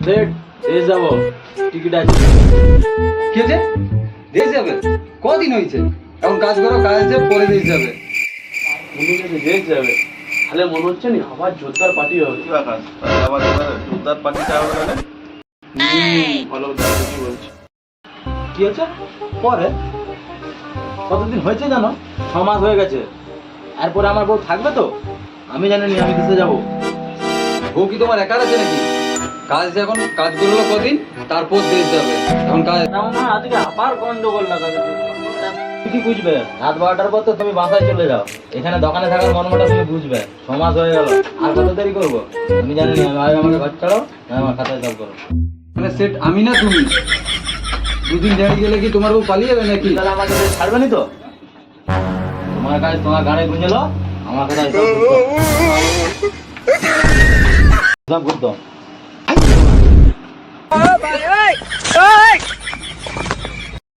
Set দেশ যাবো, ticket আছে। কি আছে? দেশ যাবে? কদিন হয়েছে? এখন কাজ করো, কাজ আছে, পরে দেশ যাবে। মনে হচ্ছে দেশ যাবে, তাহলে মনে হচ্ছে নি আবার জোরদার পার্টি হবে। কি আকাশ, আবার জোরদার পার্টিটা হবে মানে? ভালো কি বলছি। কি হচ্ছে? পরে? কতদিন হয়েছে জানো? 6 মাস হয়ে গেছে। এরপরে আমার বউ থাকবে তো? আমি জানি নি আমি দেশে যাবো। বউ কি তোমার একার আছে নাকি? কাজ এখন কাজ করলো কদিন, তারপর দেশ যাবে। এখন কাজ আজকে আবার গন্ডগোল লাগাবে। কি বুঝবে? রাত 12টার পর তো তুমি বাসায় চলে যাও। এখানে দোকানে থাকার মর্মটা তুমি বুঝবে। 6 মাস হয়ে গেল, আর কত দেরি করবো? আমি জানি না, ভাই আমাকে ঘর ছাড়ো, আমার খাতায় সব করো। মানে সেট আমি না তুমি? দুদিন দেরি গেলে কি তোমার বউ পালিয়ে যাবে নাকি? তাহলে আমাকে ছাড়বে নি তো? তোমার কাছে তোমার গাড়ি গুঁজলো, আমার কাছে সব করতো।